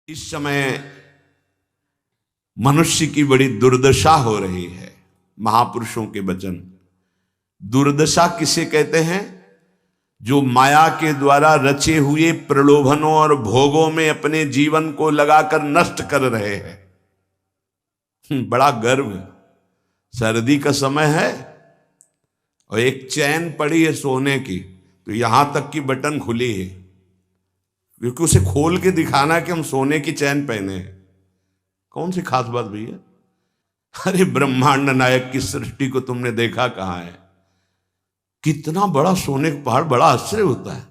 इस समय मनुष्य की बड़ी दुर्दशा हो रही है। महापुरुषों के वचन। दुर्दशा किसे कहते हैं? जो माया के द्वारा रचे हुए प्रलोभनों और भोगों में अपने जीवन को लगाकर नष्ट कर रहे हैं। बड़ा गर्व। सर्दी का समय है और एक चैन पड़ी है सोने की, तो यहां तक की बटन खुली है, क्योंकि उसे खोल के दिखाना है कि हम सोने की चैन पहने हैं। कौन सी खास बात भैया? अरे ब्रह्मांड नायक की सृष्टि को तुमने देखा कहां है? कितना बड़ा सोने का पहाड़, बड़ा आश्चर्य होता है।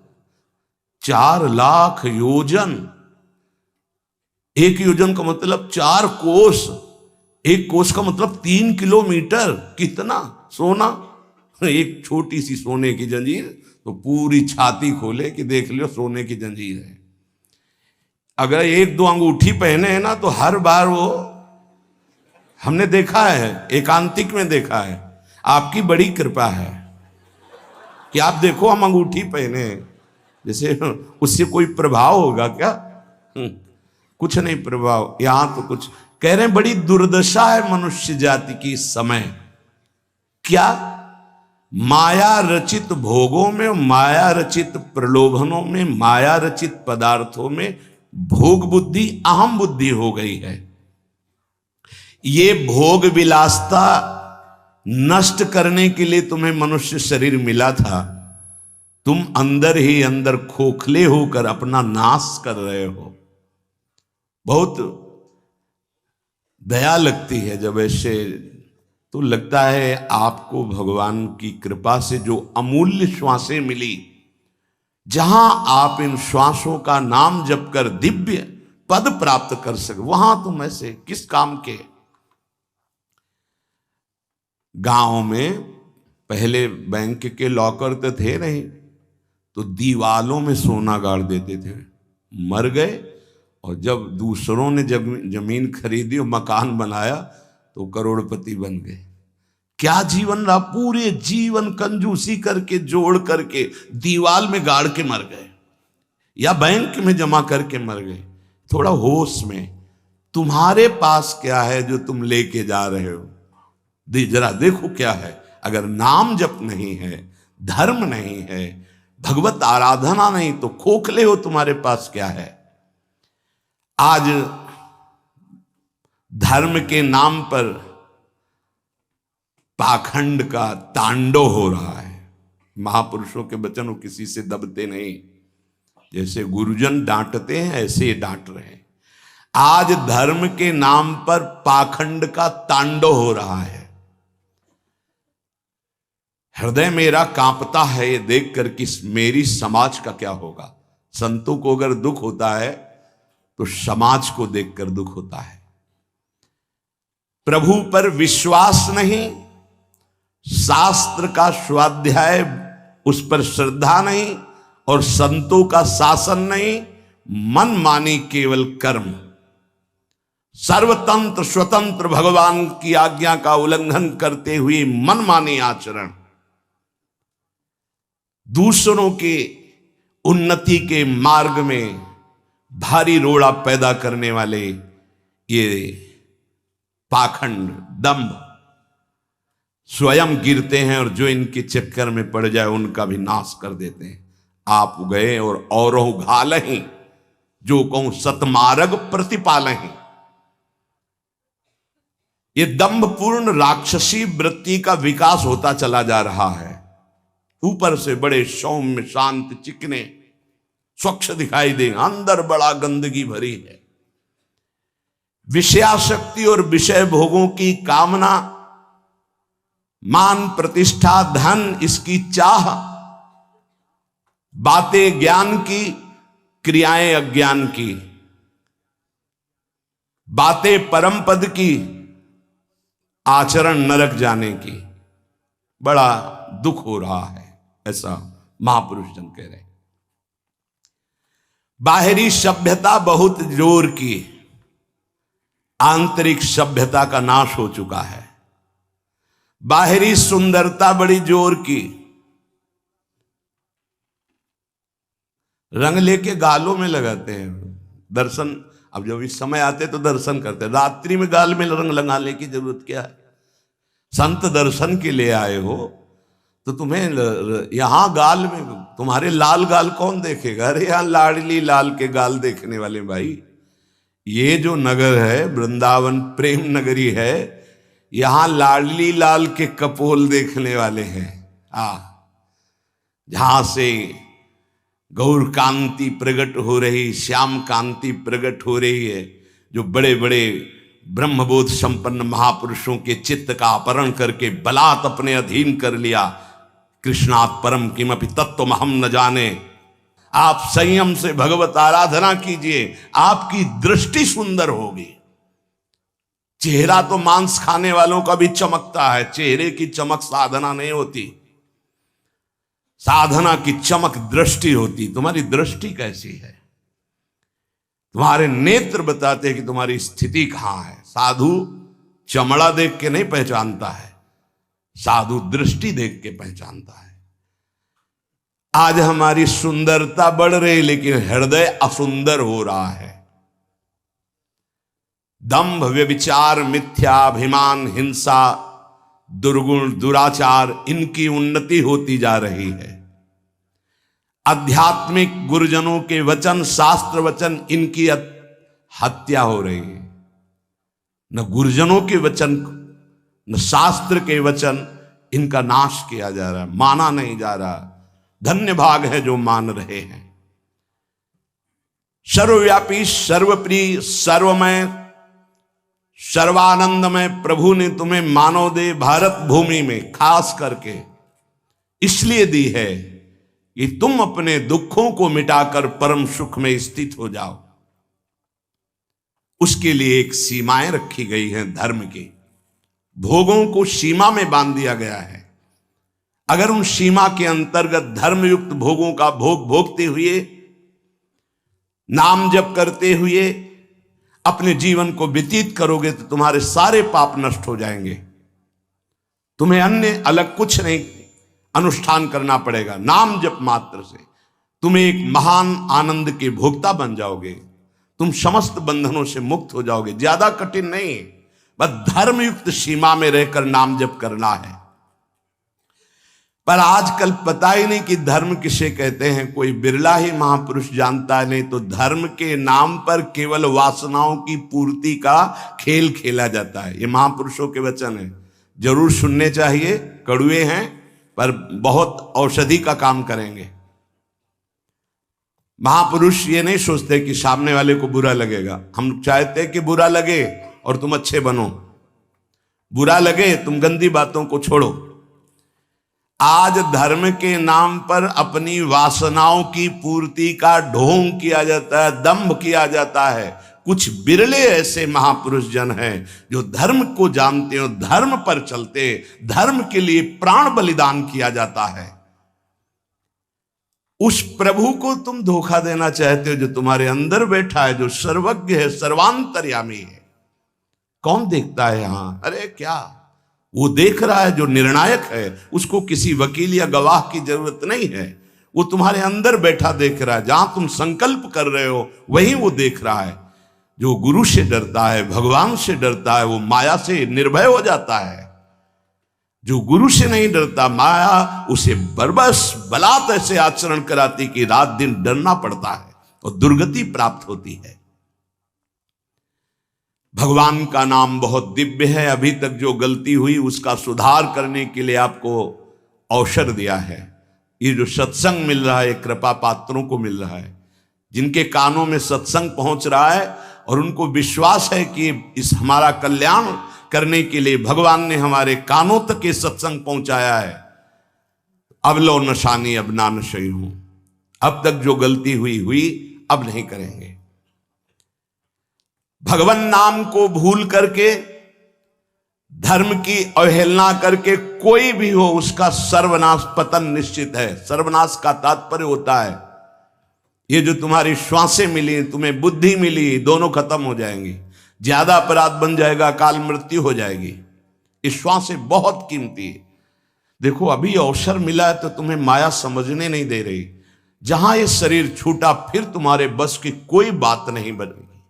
4 लाख योजन। एक योजन का मतलब 4 कोस। एक कोस का मतलब 3 किलोमीटर। कितना सोना! एक छोटी सी सोने की जंजीर तो पूरी छाती खोले कि देख लियो सोने की जंजीर है। अगर 1-2 अंगूठी पहने हैं ना, तो हर बार वो हमने देखा है, एकांतिक में देखा है। आपकी बड़ी कृपा है कि आप देखो हम अंगूठी पहने हैं, जैसे उससे कोई प्रभाव होगा क्या? कुछ नहीं प्रभाव। यहां तो कुछ कह रहे हैं, बड़ी दुर्दशा है मनुष्य जाति की इस समय। क्या? माया रचित भोगों में, माया रचित प्रलोभनों में, माया रचित पदार्थों में भोग बुद्धि, अहम बुद्धि हो गई है। ये भोग विलासता नष्ट करने के लिए तुम्हें मनुष्य शरीर मिला था। तुम अंदर ही अंदर खोखले होकर अपना नाश कर रहे हो। बहुत दया लगती है जब ऐसे, तो लगता है आपको भगवान की कृपा से जो अमूल्य श्वासें मिली, जहां आप इन श्वासों का नाम जप कर दिव्य पद प्राप्त कर सके, वहां तुम ऐसे किस काम के? गांव में पहले बैंक के लॉकर तो थे नहीं, तो दीवालों में सोना गाड़ देते थे। मर गए और जब दूसरों ने जमीन खरीदी और मकान बनाया तो करोड़पति बन गए। क्या जीवन रहा? पूरे जीवन कंजूसी करके जोड़ करके दीवाल में गाड़ के मर गए, या बैंक में जमा करके मर गए। थोड़ा होश में, तुम्हारे पास क्या है जो तुम लेके जा रहे हो? जरा देखो क्या है। अगर नाम जप नहीं है, धर्म नहीं है, भगवत आराधना नहीं, तो खोखले हो। तुम्हारे पास क्या है? आज धर्म के नाम पर पाखंड का तांडव हो रहा है। महापुरुषों के वचन किसी से दबते नहीं। जैसे गुरुजन डांटते हैं, ऐसे डांट रहे हैं। आज धर्म के नाम पर पाखंड का तांडव हो रहा है। हृदय मेरा कांपता है ये देखकर कि मेरी समाज का क्या होगा। संतों को अगर दुख होता है तो समाज को देखकर दुख होता है। प्रभु पर विश्वास नहीं, शास्त्र का स्वाध्याय उस पर श्रद्धा नहीं, और संतों का शासन नहीं, मन मानी केवल कर्म। सर्वतंत्र स्वतंत्र भगवान की आज्ञा का उल्लंघन करते हुए मन मानी आचरण, दूसरों के उन्नति के मार्ग में भारी रोड़ा पैदा करने वाले ये पाखंड, दंभ, स्वयं गिरते हैं और जो इनके चक्कर में पड़ जाए उनका भी नाश कर देते हैं। आप गए और औरों घालहीं, जो कहूं सतमार्ग प्रतिपालहीं। ये दंभपूर्ण राक्षसी वृत्ति का विकास होता चला जा रहा है। ऊपर से बड़े सौम्य, शांत, चिकने, स्वच्छ दिखाई दें, अंदर बड़ा गंदगी भरी है। विषयाशक्ति और विषय भोगों की कामना, मान प्रतिष्ठा धन, इसकी चाह, बातें ज्ञान की, क्रियाएं अज्ञान की, बातें परम पद की, आचरण नरक जाने की। बड़ा दुख हो रहा है, ऐसा महापुरुष जन कह रहे। बाहरी सभ्यता बहुत जोर की, आंतरिक सभ्यता का नाश हो चुका है। बाहरी सुंदरता बड़ी जोर की, रंग लेके गालों में लगाते हैं। दर्शन अब जब इस समय आते तो दर्शन करते, रात्रि में गाल में रंग लगाने की जरूरत क्या है? संत दर्शन के लिए आए हो तो तुम्हें यहां गाल में, तुम्हारे लाल गाल कौन देखेगा? अरे यहां लाडली लाल के गाल देखने वाले भाई, ये जो नगर है वृंदावन प्रेम नगरी है, यहां लाडली लाल के कपोल देखने वाले हैं। जहां से गौर कांति प्रकट हो रही, श्याम कांति प्रकट हो रही है, जो बड़े बड़े ब्रह्मबोध संपन्न महापुरुषों के चित्त का अपहरण करके बलात् अपने अधीन कर लिया। कृष्णात् परम किमपि तत्त्वम हम न जाने। आप संयम से भगवत आराधना कीजिए, आपकी दृष्टि सुंदर होगी। चेहरा तो मांस खाने वालों का भी चमकता है, चेहरे की चमक साधना नहीं होती, साधना की चमक दृष्टि होती। तुम्हारी दृष्टि कैसी है? तुम्हारे नेत्र बताते हैं कि तुम्हारी स्थिति कहां है। साधु चमड़ा देख के नहीं पहचानता है, साधु दृष्टि देख के पहचानता है। आज हमारी सुंदरता बढ़ रही लेकिन हृदय असुंदर हो रहा है। दंभ व्यभिचार मिथ्याभिमान हिंसा दुर्गुण दुराचार, इनकी उन्नति होती जा रही है। आध्यात्मिक गुरुजनों के वचन शास्त्र वचन, इनकी हत्या हो रही है। न गुरुजनों के वचन न शास्त्र के वचन, इनका नाश किया जा रहा है, माना नहीं जा रहा। धन्य भाग है जो मान रहे हैं। सर्वव्यापी सर्वप्रिय सर्वमय सर्वानंदमय प्रभु ने तुम्हें मानव देह भारत भूमि में खास करके इसलिए दी है कि तुम अपने दुखों को मिटाकर परम सुख में स्थित हो जाओ। उसके लिए एक सीमाएं रखी गई हैं धर्म की, भोगों को सीमा में बांध दिया गया है। अगर उन सीमा के अंतर्गत धर्मयुक्त भोगों का भोग भोगते हुए, नाम जप करते हुए अपने जीवन को व्यतीत करोगे तो तुम्हारे सारे पाप नष्ट हो जाएंगे। तुम्हें अन्य अलग कुछ नहीं अनुष्ठान करना पड़ेगा। नाम जप मात्र से तुम्हें एक महान आनंद के भोक्ता बन जाओगे। तुम समस्त बंधनों से मुक्त हो जाओगे। ज्यादा कठिन नहीं, बस धर्मयुक्त सीमा में रहकर नाम जप करना है। पर आजकल पता ही नहीं कि धर्म किसे कहते हैं, कोई बिरला ही महापुरुष जानता है। नहीं तो धर्म के नाम पर केवल वासनाओं की पूर्ति का खेल खेला जाता है। ये महापुरुषों के वचन है, जरूर सुनने चाहिए। कड़वे हैं पर बहुत औषधि का काम करेंगे। महापुरुष ये नहीं सोचते कि सामने वाले को बुरा लगेगा। हम चाहते कि बुरा लगे और तुम अच्छे बनो, बुरा लगे तुम गंदी बातों को छोड़ो। आज धर्म के नाम पर अपनी वासनाओं की पूर्ति का ढोंग किया जाता है, दंभ किया जाता है। कुछ बिरले ऐसे महापुरुष जन हैं जो धर्म को जानते हो, धर्म पर चलते, धर्म के लिए प्राण बलिदान किया जाता है। उस प्रभु को तुम धोखा देना चाहते हो जो तुम्हारे अंदर बैठा है, जो सर्वज्ञ है, सर्वांतर्यामी है। कौन देखता है यहां? अरे क्या वो देख रहा है जो निर्णायक है। उसको किसी वकील या गवाह की जरूरत नहीं है, वो तुम्हारे अंदर बैठा देख रहा है। जहां तुम संकल्प कर रहे हो वहीं वो देख रहा है। जो गुरु से डरता है, भगवान से डरता है, वो माया से निर्भय हो जाता है। जो गुरु से नहीं डरता, माया उसे बरबस बलात् ऐसे आचरण कराती कि रात दिन डरना पड़ता है और दुर्गति प्राप्त होती है। भगवान का नाम बहुत दिव्य है। अभी तक जो गलती हुई उसका सुधार करने के लिए आपको अवसर दिया है। ये जो सत्संग मिल रहा है कृपा पात्रों को मिल रहा है, जिनके कानों में सत्संग पहुंच रहा है और उनको विश्वास है कि इस हमारा कल्याण करने के लिए भगवान ने हमारे कानों तक ये सत्संग पहुंचाया है। अब लो नशानी अब ना नशई हूं। अब तक जो गलती हुई अब नहीं करेंगे। भगवान नाम को भूल करके, धर्म की अवहेलना करके कोई भी हो उसका सर्वनाश पतन निश्चित है। सर्वनाश का तात्पर्य होता है ये जो तुम्हारी श्वासें मिली, तुम्हें बुद्धि मिली, दोनों खत्म हो जाएंगी। ज्यादा अपराध बन जाएगा, काल मृत्यु हो जाएगी। इस श्वासें बहुत कीमती है। देखो अभी अवसर मिला है तो तुम्हें माया समझने नहीं दे रही। जहां ये शरीर छूटा फिर तुम्हारे बस की कोई बात नहीं बनेगी।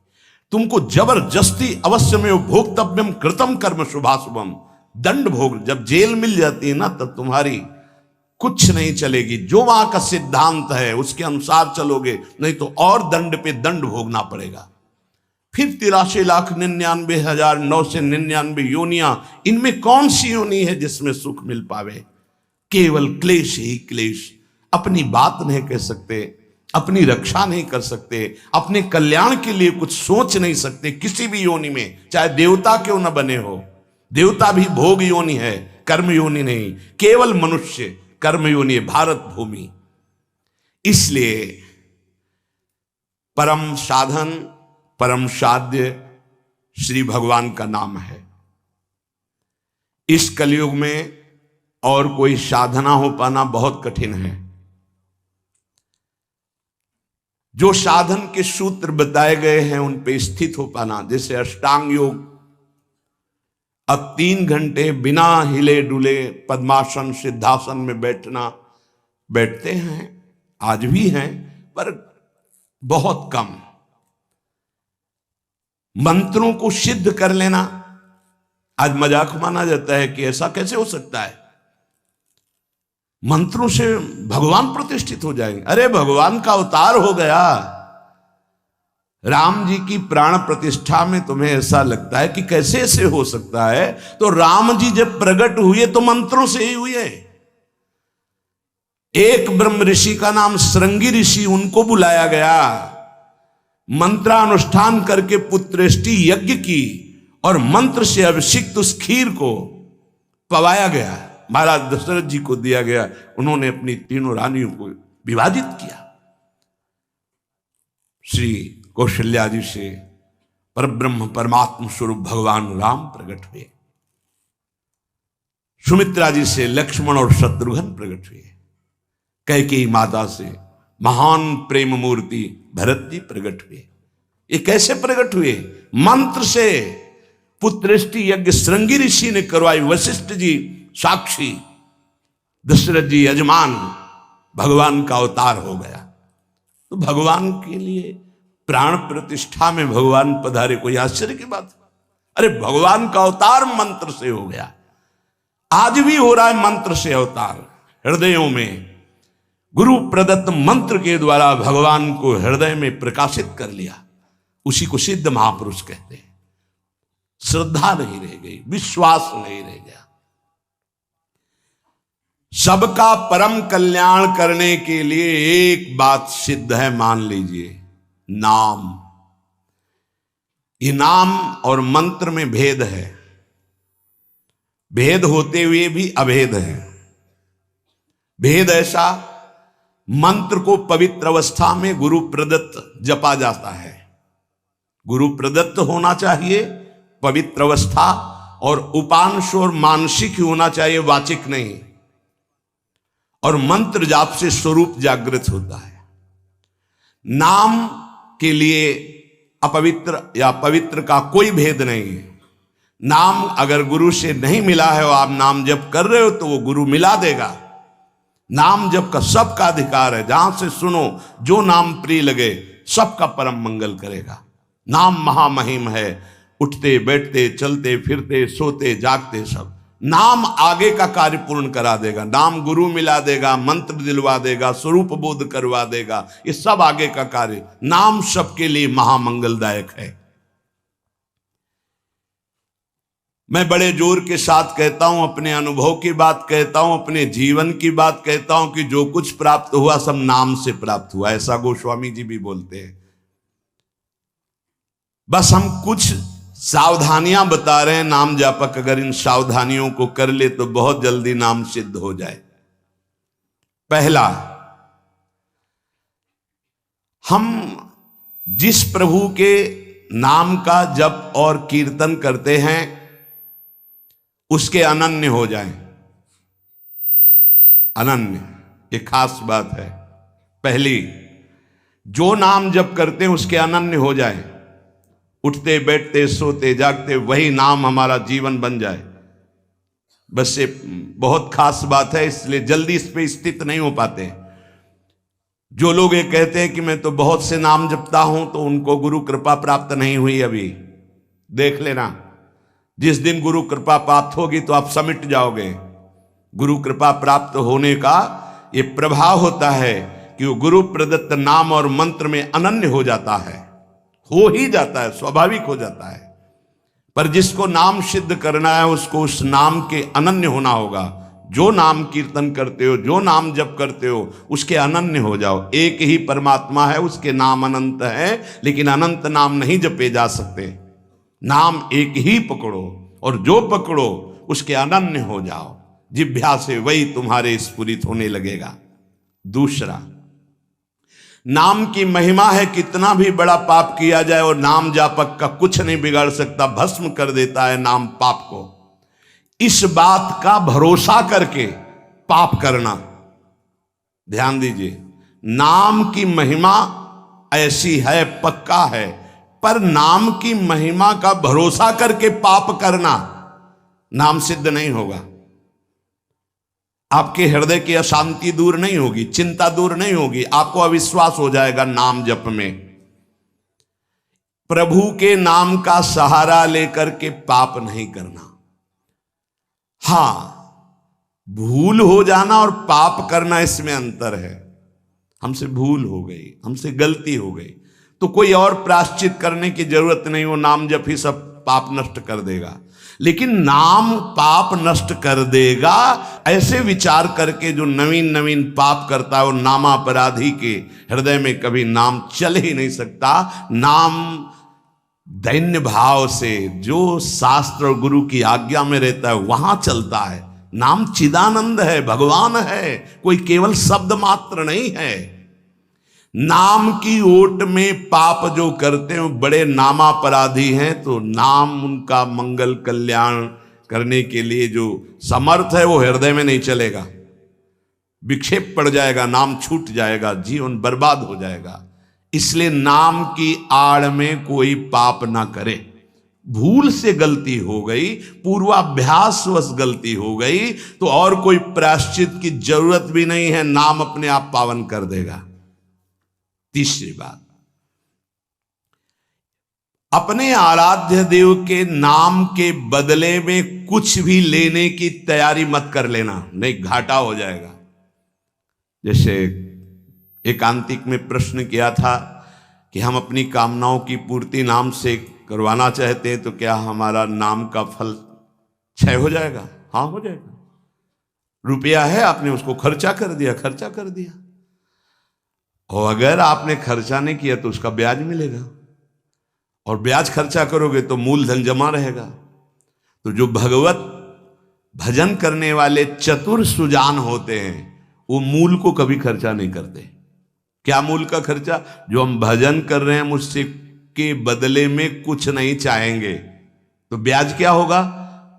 तुमको जबरदस्ती अवश्य में भोक्तव्यम कृतम कर्म शुभाशुभम, दंड भोग। जब जेल मिल जाती है ना तब तुम्हारी कुछ नहीं चलेगी, जो वहां का सिद्धांत है उसके अनुसार चलोगे, नहीं तो और दंड पे दंड भोगना पड़ेगा। फिर 83,99,999 योनियां, इनमें कौन सी योनि है जिसमें सुख मिल पावे? केवल क्लेश ही क्लेश। अपनी बात नहीं कह सकते, अपनी रक्षा नहीं कर सकते, अपने कल्याण के लिए कुछ सोच नहीं सकते किसी भी योनि में, चाहे देवता क्यों न बने हो। देवता भी भोग योनि है, कर्म योनि नहीं। केवल मनुष्य कर्म योनि है, भारत भूमि। इसलिए परम साधन परम साध्य श्री भगवान का नाम है। इस कलयुग में और कोई साधना हो पाना बहुत कठिन है। जो साधन के सूत्र बताए गए हैं उन पे स्थित हो पाना, जैसे अष्टांग योग, अब 3 घंटे बिना हिले डुले पद्मासन सिद्धासन में बैठते हैं, आज भी हैं, पर बहुत कम। मंत्रों को सिद्ध कर लेना आज मजाक माना जाता है कि ऐसा कैसे हो सकता है, मंत्रों से भगवान प्रतिष्ठित हो जाएंगे। अरे भगवान का अवतार हो गया। राम जी की प्राण प्रतिष्ठा में तुम्हें ऐसा लगता है कि कैसे ऐसे हो सकता है, तो राम जी जब प्रकट हुए तो मंत्रों से ही हुए। एक ब्रह्म ऋषि का नाम श्रृंगी ऋषि, उनको बुलाया गया, मंत्रानुष्ठान करके पुत्रेष्टि यज्ञ की और मंत्र से अभिषिक्त उस खीर को पवाया गया, महाराज दशरथ जी को दिया गया। उन्होंने अपनी 3 रानियों को विभाजित किया। श्री कौशल्या जी से परब्रह्म परमात्म स्वरूप भगवान राम प्रकट हुए, सुमित्रा जी से लक्ष्मण और शत्रुघ्न प्रकट हुए, कैकेयी माता से महान प्रेम मूर्ति भरत जी प्रकट हुए। ये कैसे प्रकट हुए? मंत्र से। पुत्रेष्टि यज्ञ श्रृंगी ऋषि ने करवाई, वशिष्ठ जी साक्षी, दशरथ जी यजमान, भगवान का अवतार हो गया। तो भगवान के लिए प्राण प्रतिष्ठा में भगवान पधारे, कोई आश्चर्य की बात? अरे भगवान का अवतार मंत्र से हो गया। आज भी हो रहा है मंत्र से अवतार। हृदयों में गुरु प्रदत्त मंत्र के द्वारा भगवान को हृदय में प्रकाशित कर लिया, उसी को सिद्ध महापुरुष कहते हैं। श्रद्धा नहीं रह गई, विश्वास नहीं रह गया। सबका परम कल्याण करने के लिए एक बात सिद्ध है, मान लीजिए, नाम। ये नाम और मंत्र में भेद है, भेद होते हुए भी अभेद है। भेद ऐसा, मंत्र को पवित्र अवस्था में गुरु प्रदत्त जपा जाता है, गुरु प्रदत्त होना चाहिए पवित्र अवस्था, और उपांश और मानसिक होना चाहिए, वाचिक नहीं। और मंत्र जाप से स्वरूप जागृत होता है। नाम के लिए अपवित्र या पवित्र का कोई भेद नहीं है। नाम अगर गुरु से नहीं मिला है और आप नाम जप कर रहे हो तो वो गुरु मिला देगा। नाम जप का सबका अधिकार है, जहां से सुनो जो नाम प्रिय लगे सबका परम मंगल करेगा। नाम महामहिम है, उठते बैठते चलते फिरते सोते जागते सब। नाम आगे का कार्य पूर्ण करा देगा। नाम गुरु मिला देगा, मंत्र दिलवा देगा, स्वरूप बोध करवा देगा, ये सब आगे का कार्य। नाम सबके लिए महामंगलदायक है। मैं बड़े जोर के साथ कहता हूं, अपने अनुभव की बात कहता हूं, अपने जीवन की बात कहता हूं कि जो कुछ प्राप्त हुआ सब नाम से प्राप्त हुआ। ऐसा गोस्वामी जी भी बोलते हैं। बस हम कुछ सावधानियां बता रहे हैं। नाम जापक अगर इन सावधानियों को कर ले तो बहुत जल्दी नाम सिद्ध हो जाए। पहला, हम जिस प्रभु के नाम का जप और कीर्तन करते हैं उसके अनन्य हो जाएं। अनन्य, ये खास बात है। पहली, जो नाम जप करते हैं उसके अनन्य हो जाएं। उठते बैठते सोते जागते वही नाम हमारा जीवन बन जाए। बस ये बहुत खास बात है, इसलिए जल्दी इस पे स्थित नहीं हो पाते। जो लोग ये कहते हैं कि मैं तो बहुत से नाम जपता हूं, तो उनको गुरु कृपा प्राप्त नहीं हुई अभी। देख लेना, जिस दिन गुरु कृपा प्राप्त होगी तो आप समिट जाओगे। गुरु कृपा प्राप्त होने का ये प्रभाव होता है कि वो गुरु प्रदत्त नाम और मंत्र में अनन्य हो जाता है, हो ही जाता है, स्वाभाविक हो जाता है। पर जिसको नाम सिद्ध करना है उसको उस नाम के अनन्य होना होगा। जो नाम कीर्तन करते हो, जो नाम जप करते हो, उसके अनन्य हो जाओ। एक ही परमात्मा है, उसके नाम अनंत है, लेकिन अनंत नाम नहीं जपे जा सकते। नाम एक ही पकड़ो, और जो पकड़ो उसके अनन्य हो जाओ। जिह्वा से वही तुम्हारे स्फुरित होने लगेगा। दूसरा, नाम की महिमा है। कितना भी बड़ा पाप किया जाए और नाम जापक का कुछ नहीं बिगाड़ सकता, भस्म कर देता है नाम पाप को। इस बात का भरोसा करके पाप करना, ध्यान दीजिए, नाम की महिमा ऐसी है, पक्का है, पर नाम की महिमा का भरोसा करके पाप करना नाम सिद्ध नहीं होगा। आपके हृदय की अशांति दूर नहीं होगी, चिंता दूर नहीं होगी, आपको अविश्वास हो जाएगा नाम जप में। प्रभु के नाम का सहारा लेकर के पाप नहीं करना। हां, भूल हो जाना और पाप करना, इसमें अंतर है। हमसे भूल हो गई, हमसे गलती हो गई, तो कोई और प्रायश्चित करने की जरूरत नहीं, वो नाम जप ही सब पाप नष्ट कर देगा। लेकिन नाम पाप नष्ट कर देगा, ऐसे विचार करके जो नवीन नवीन पाप करता है, वो नामापराधी के हृदय में कभी नाम चल ही नहीं सकता। नाम दैन्य भाव से, जो शास्त्र और गुरु की आज्ञा में रहता है, वहां चलता है। नाम चिदानंद है, भगवान है, कोई केवल शब्द मात्र नहीं है। नाम की ओट में पाप जो करते हैं बड़े नामापराधी हैं, तो नाम उनका मंगल कल्याण करने के लिए जो समर्थ है वो हृदय में नहीं चलेगा, विक्षेप पड़ जाएगा, नाम छूट जाएगा, जीवन बर्बाद हो जाएगा। इसलिए नाम की आड़ में कोई पाप ना करे। भूल से गलती हो गई, पूर्वाभ्यासवश गलती हो गई, तो और कोई प्रायश्चित की जरूरत भी नहीं है, नाम अपने आप पावन कर देगा। तीसरी बात, अपने आराध्य देव के नाम के बदले में कुछ भी लेने की तैयारी मत कर लेना, नहीं घाटा हो जाएगा। जैसे एकांतिक में प्रश्न किया था कि हम अपनी कामनाओं की पूर्ति नाम से करवाना चाहते हैं, तो क्या हमारा नाम का फल क्षय हो जाएगा? हाँ, हो जाएगा। रुपया है, आपने उसको खर्चा कर दिया, और अगर आपने खर्चा नहीं किया तो उसका ब्याज मिलेगा, और ब्याज खर्चा करोगे तो मूलधन जमा रहेगा। तो जो भगवत भजन करने वाले चतुर सुजान होते हैं, वो मूल को कभी खर्चा नहीं करते। क्या मूल का खर्चा? जो हम भजन कर रहे हैं, मुझसे के बदले में कुछ नहीं चाहेंगे, तो ब्याज क्या होगा?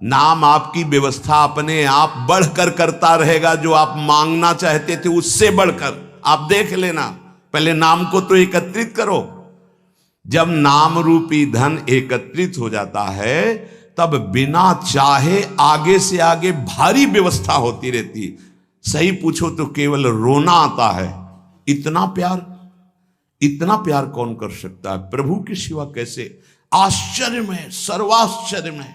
नाम आपकी व्यवस्था अपने आप बढ़कर करता रहेगा। जो आप मांगना चाहते थे उससे बढ़कर, आप देख लेना, पहले नाम को तो एकत्रित करो। जब नाम रूपी धन एकत्रित हो जाता है, तब बिना चाहे आगे से आगे भारी व्यवस्था होती रहती। सही पूछो तो केवल रोना आता है। इतना प्यार कौन कर सकता है प्रभु के सिवा? कैसे आश्चर्य में, सर्वाश्चर्य में,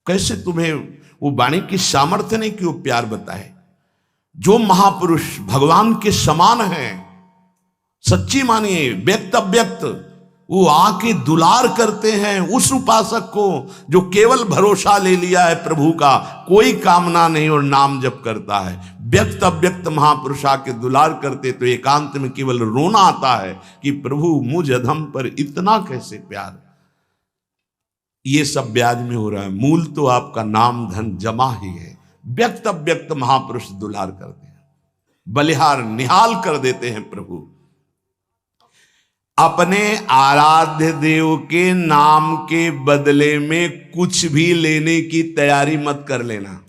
कैसे तुम्हें वो वाणी की सामर्थ्य नहीं कि वो प्यार बताए। जो महापुरुष भगवान के समान हैं, सच्ची मानिए, व्यक्त अव्यक्त, वो आके दुलार करते हैं उस उपासक को जो केवल भरोसा ले लिया है प्रभु का, कोई कामना नहीं और नाम जप करता है। व्यक्त अव्यक्त महापुरुष आके दुलार करते तो एकांत में केवल रोना आता है कि प्रभु मुझ अधम पर इतना कैसे प्यार। ये सब ब्याज में हो रहा है, मूल तो आपका नाम धन जमा ही है। व्यक्त अव्यक्त महापुरुष दुलार करते हैं, बलिहार निहाल कर देते हैं प्रभु। अपने आराध्य देव के नाम के बदले में कुछ भी लेने की तैयारी मत कर लेना,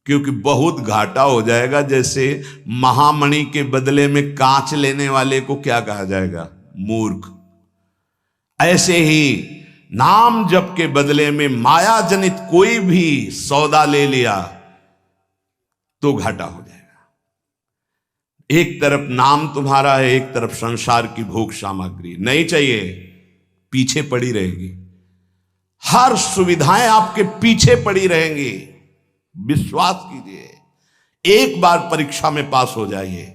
क्योंकि बहुत घाटा हो जाएगा। जैसे महामणि के बदले में कांच लेने वाले को क्या कहा जाएगा? मूर्ख। ऐसे ही नाम जप के बदले में माया जनित कोई भी सौदा ले लिया तो घाटा हो जाएगा। एक तरफ नाम तुम्हारा है, एक तरफ संसार की भोग सामग्री नहीं चाहिए, पीछे पड़ी रहेगी। हर सुविधाएं आपके पीछे पड़ी रहेंगी। विश्वास कीजिए, एक बार परीक्षा में पास हो जाइए,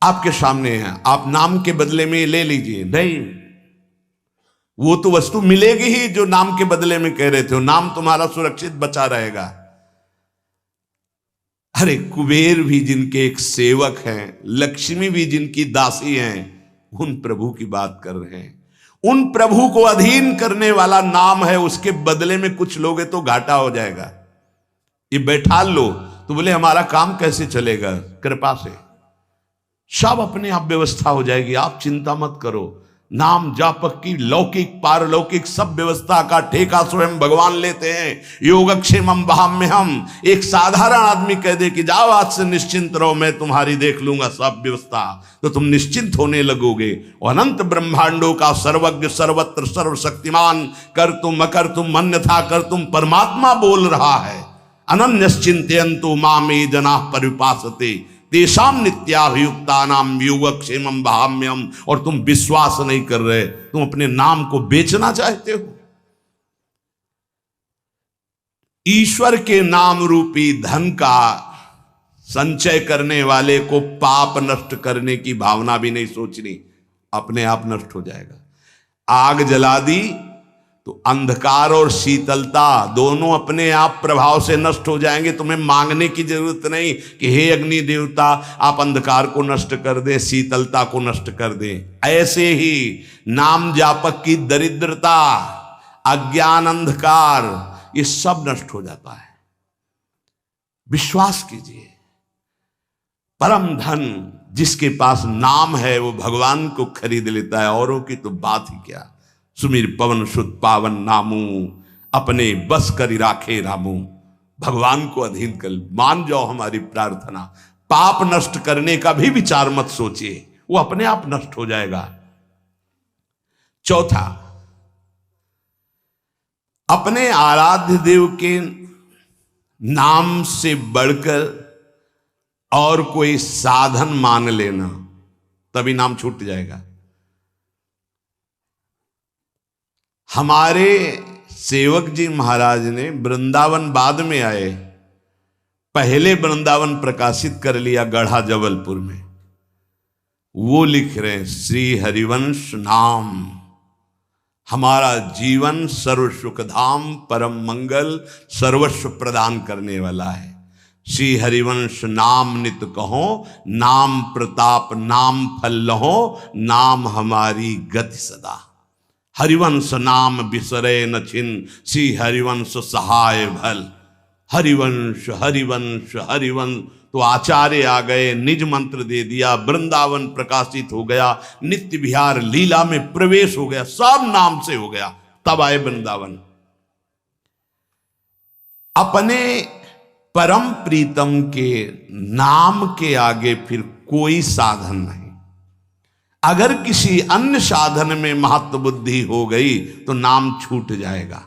आपके सामने है, आप नाम के बदले में ले लीजिए। नहीं, वो तो वस्तु मिलेगी ही जो नाम के बदले में कह रहे थे, नाम तुम्हारा सुरक्षित बचा रहेगा। अरे कुबेर भी जिनके एक सेवक हैं, लक्ष्मी भी जिनकी दासी हैं, उन प्रभु की बात कर रहे हैं। उन प्रभु को अधीन करने वाला नाम है, उसके बदले में कुछ लोगे तो घाटा हो जाएगा। ये बैठा लो तो बोले हमारा काम कैसे चलेगा, कृपा से सब अपने आप व्यवस्था हो जाएगी, आप चिंता मत करो। नाम जापक की लौकिक पारलौकिक सब व्यवस्था का ठेका स्वयं भगवान लेते हैं। योगक्षेमम वहाम्यहम, एक साधारण आदमी कह दे कि जाओ आज से निश्चिंत रहो, मैं तुम्हारी देख लूंगा सब व्यवस्था, तो तुम निश्चिंत होने लगोगे। और अनंत ब्रह्मांडों का सर्वज्ञ सर्वत्र सर्वशक्तिमान कर तुम अकर तुम अन्यथा कर तुम परमात्मा बोल रहा है। अनन्यश्चिंतयन्तु मामे जनाः परिपासते तेषां नित्याभियुक्तानां योगक्षेमं वहाम्यहम्। और तुम विश्वास नहीं कर रहे, तुम अपने नाम को बेचना चाहते हो। ईश्वर के नाम रूपी धन का संचय करने वाले को पाप नष्ट करने की भावना भी नहीं सोचनी, अपने आप नष्ट हो जाएगा। आग जला दी तो अंधकार और शीतलता दोनों अपने आप प्रभाव से नष्ट हो जाएंगे। तुम्हें मांगने की जरूरत नहीं कि हे अग्नि देवता आप अंधकार को नष्ट कर दें, शीतलता को नष्ट कर दें। ऐसे ही नाम जापक की दरिद्रता, अज्ञान, अंधकार, ये सब नष्ट हो जाता है। विश्वास कीजिए, परम धन जिसके पास नाम है वो भगवान को खरीद लेता है, औरों की तो बात ही क्या। सुमिर पवन सुत पावन नामू, अपने बस करी राखे रामू। भगवान को अधीन कर मान जाओ हमारी प्रार्थना। पाप नष्ट करने का भी विचार मत सोचिए, वो अपने आप नष्ट हो जाएगा। चौथा, अपने आराध्य देव के नाम से बढ़कर और कोई साधन मान लेना, तभी नाम छूट जाएगा। हमारे सेवक जी महाराज ने वृंदावन बाद में आए, पहले वृंदावन प्रकाशित कर लिया गढ़ा जबलपुर में। वो लिख रहे हैं श्री हरिवंश नाम हमारा जीवन सर्व सुखधाम परम मंगल सर्वस्व प्रदान करने वाला है। श्री हरिवंश नाम नित कहो, नाम प्रताप नाम फल लहो, नाम हमारी गति सदा। हरिवंश नाम बिसरे न छिन, श्री हरिवंश सहाय भल। हरिवंश हरिवंश हरिवंश, तो आचार्य आ गए, निज मंत्र दे दिया, वृंदावन प्रकाशित हो गया, नित्य विहार लीला में प्रवेश हो गया, सब नाम से हो गया। तब आए वृंदावन। अपने परम प्रीतम के नाम के आगे फिर कोई साधन नहीं। अगर किसी अन्य साधन में महत्व बुद्धि हो गई तो नाम छूट जाएगा।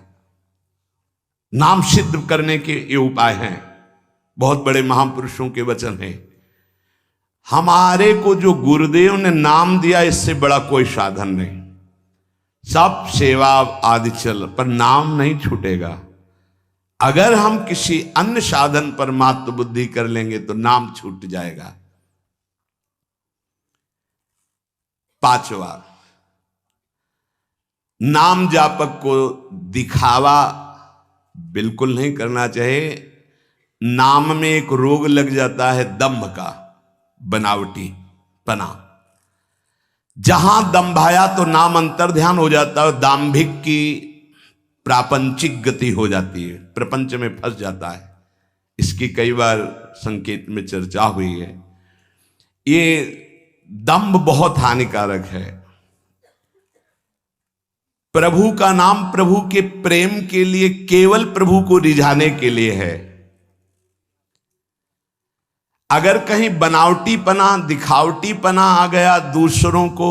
नाम सिद्ध करने के ये उपाय हैं, बहुत बड़े महापुरुषों के वचन हैं। हमारे को जो गुरुदेव ने नाम दिया, इससे बड़ा कोई साधन नहीं। सब सेवा आदि चल, पर नाम नहीं छूटेगा। अगर हम किसी अन्य साधन पर महत्व बुद्धि कर लेंगे तो नाम छूट जाएगा। पांचवा, नाम जापक को दिखावा बिल्कुल नहीं करना चाहिए। नाम में एक रोग लग जाता है दंभ का, बनावटी पना। जहां दंभाया तो नाम अंतर ध्यान हो जाता है, दाम्भिक की प्रापंचिक गति हो जाती है, प्रपंच में फंस जाता है। इसकी कई बार संकेत में चर्चा हुई है। ये दंभ बहुत हानिकारक है। प्रभु का नाम प्रभु के प्रेम के लिए, केवल प्रभु को रिझाने के लिए है। अगर कहीं बनावटीपना दिखावटीपना आ गया, दूसरों को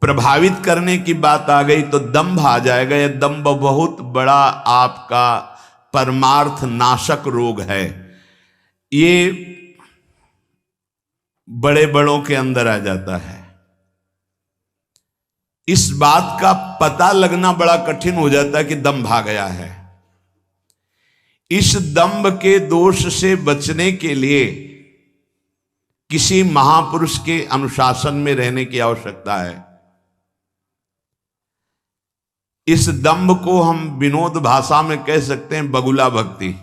प्रभावित करने की बात आ गई तो दंभ आ जाएगा। यह दंभ बहुत बड़ा आपका परमार्थ नाशक रोग है। ये बड़े बड़ों के अंदर आ जाता है। इस बात का पता लगना बड़ा कठिन हो जाता है कि दंभ आ गया है। इस दंभ के दोष से बचने के लिए किसी महापुरुष के अनुशासन में रहने की आवश्यकता है। इस दंभ को हम विनोद भाषा में कह सकते हैं बगुला भक्ति,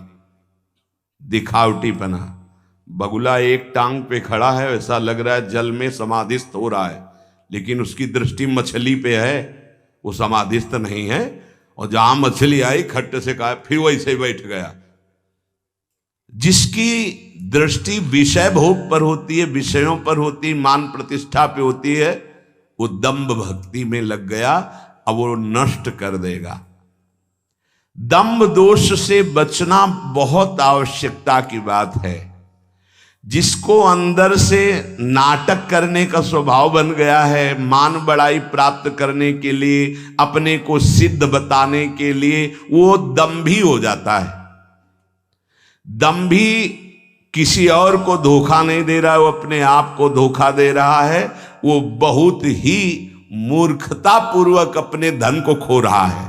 दिखावटीपना। बगुला एक टांग पे खड़ा है, ऐसा लग रहा है जल में समाधिस्थ हो रहा है, लेकिन उसकी दृष्टि मछली पे है, वो समाधिस्थ नहीं है। और जहां मछली आई खट्ट से कहा फिर वैसे ही बैठ गया। जिसकी दृष्टि विषय भोग पर होती है, विषयों पर होती, मान प्रतिष्ठा पे होती है, वो दंभ भक्ति में लग गया, अब वो नष्ट कर देगा। दंभ दोष से बचना बहुत आवश्यकता की बात है। जिसको अंदर से नाटक करने का स्वभाव बन गया है, मान बड़ाई प्राप्त करने के लिए, अपने को सिद्ध बताने के लिए, वो दंभी हो जाता है। दंभी किसी और को धोखा नहीं दे रहा है, वो अपने आप को धोखा दे रहा है। वो बहुत ही मूर्खतापूर्वक अपने धन को खो रहा है।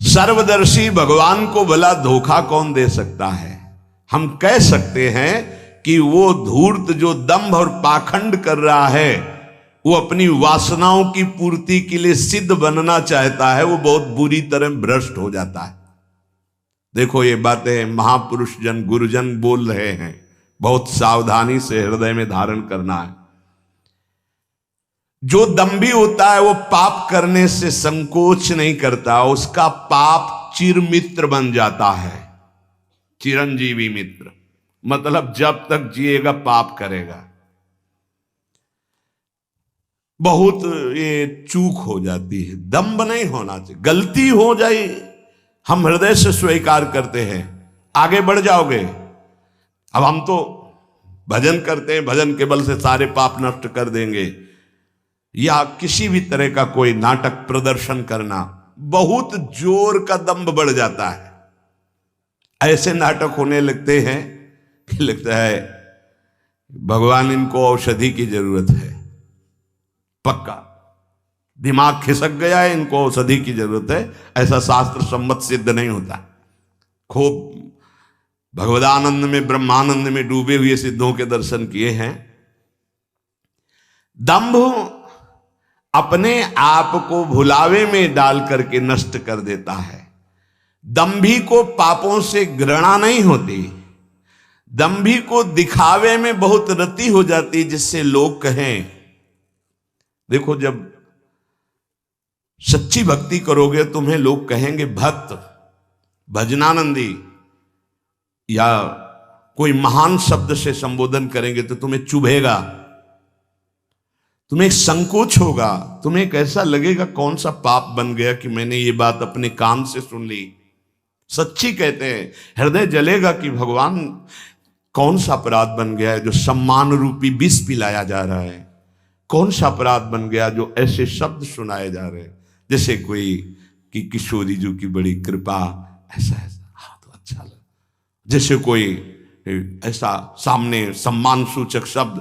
सर्वदर्शी भगवान को भला धोखा कौन दे सकता है? हम कह सकते हैं कि वो धूर्त जो दंभ और पाखंड कर रहा है, वो अपनी वासनाओं की पूर्ति के लिए सिद्ध बनना चाहता है, वो बहुत बुरी तरह भ्रष्ट हो जाता है। देखो ये बातें महापुरुष जन गुरुजन बोल रहे हैं, बहुत सावधानी से हृदय में धारण करना है। जो दंभी होता है वो पाप करने से संकोच नहीं करता, उसका पाप चिरमित्र बन जाता है। चिरंजीवी मित्र मतलब जब तक जिएगा पाप करेगा। बहुत ये चूक हो जाती है, दंभ नहीं होना चाहिए। गलती हो जाए हम हृदय से स्वीकार करते हैं, आगे बढ़ जाओगे। अब हम तो भजन करते हैं, भजन के बल से सारे पाप नष्ट कर देंगे, या किसी भी तरह का कोई नाटक प्रदर्शन करना, बहुत जोर का दंभ बढ़ जाता है। ऐसे नाटक होने लगते हैं कि लगता है भगवान इनको औषधि की जरूरत है, पक्का दिमाग खिसक गया है, इनको औषधि की जरूरत है। ऐसा शास्त्र सम्मत सिद्ध नहीं होता। खूब भगवदानंद में ब्रह्मानंद में डूबे हुए सिद्धों के दर्शन किए हैं। दंभ अपने आप को भुलावे में डाल करके नष्ट कर देता है। दंभी को पापों से घृणा नहीं होती, दंभी को दिखावे में बहुत रति हो जाती, जिससे लोग कहें। देखो जब सच्ची भक्ति करोगे तुम्हें लोग कहेंगे भक्त, भजनानंदी, या कोई महान शब्द से संबोधन करेंगे तो तुम्हें चुभेगा, तुम्हें संकोच होगा, तुम्हें कैसा लगेगा कौन सा पाप बन गया कि मैंने ये बात अपने कान से सुन ली। सच्ची कहते हैं, हृदय जलेगा कि भगवान कौन सा अपराध बन गया है जो सम्मान रूपी विष पिलाया जा रहा है, कौन सा अपराध बन गया जो ऐसे शब्द सुनाए जा रहे हैं, जैसे कोई कि किशोरी जी की बड़ी कृपा, ऐसा ऐसा। हाँ तो अच्छा लगा। जैसे कोई ऐसा सामने सम्मान सूचक शब्द,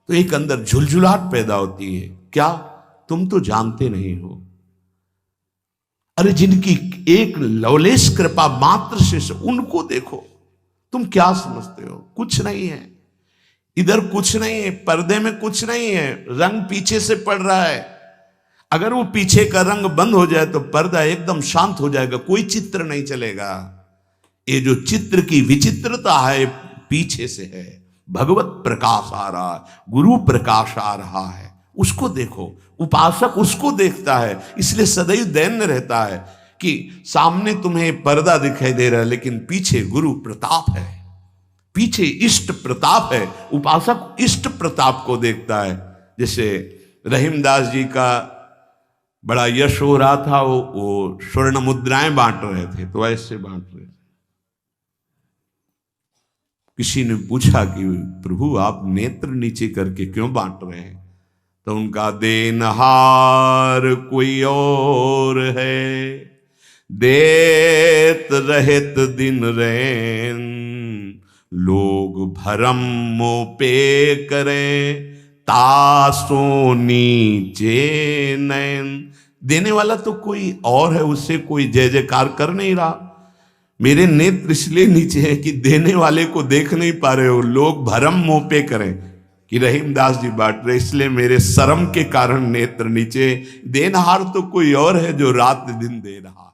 तो एक अंदर झुलझुलाहट पैदा होती है। क्या तुम तो जानते नहीं हो? अरे जिनकी एक लवलेश कृपा मात्र से उनको देखो, तुम क्या समझते हो? कुछ नहीं है इधर, कुछ नहीं है, पर्दे में कुछ नहीं है, रंग पीछे से पड़ रहा है। अगर वो पीछे का रंग बंद हो जाए तो पर्दा एकदम शांत हो जाएगा, कोई चित्र नहीं चलेगा। ये जो चित्र की विचित्रता है पीछे से है। भगवत प्रकाश आ रहा है, गुरु प्रकाश आ रहा है, उसको देखो। उपासक उसको देखता है, इसलिए सदैव दैन्य रहता है कि सामने तुम्हें पर्दा दिखाई दे रहा है लेकिन पीछे गुरु प्रताप है, पीछे इष्ट प्रताप है। उपासक इष्ट प्रताप को देखता है। जैसे रहीमदास जी का बड़ा यश हो रहा था, वो स्वर्ण मुद्राएं बांट रहे थे, तो ऐसे बांट रहे थे। किसी ने पूछा कि प्रभु आप नेत्र नीचे करके क्यों बांट रहे हैं? तो उनका देनहार कोई और है, देत रहत दिन रैन, लोग भरम मोह पे करें, तासो नीचे नयन। देने वाला तो कोई और है, उससे कोई जय जयकार कर नहीं रहा। मेरे नेत्र इसलिए नीचे हैं कि देने वाले को देख नहीं पा रहे हो। लोग भरम मोह पे करें कि रहीमदास जी बांट रहे, इसलिए मेरे शर्म के कारण नेत्र नीचे। देनहार तो कोई और है जो रात दिन दे रहा।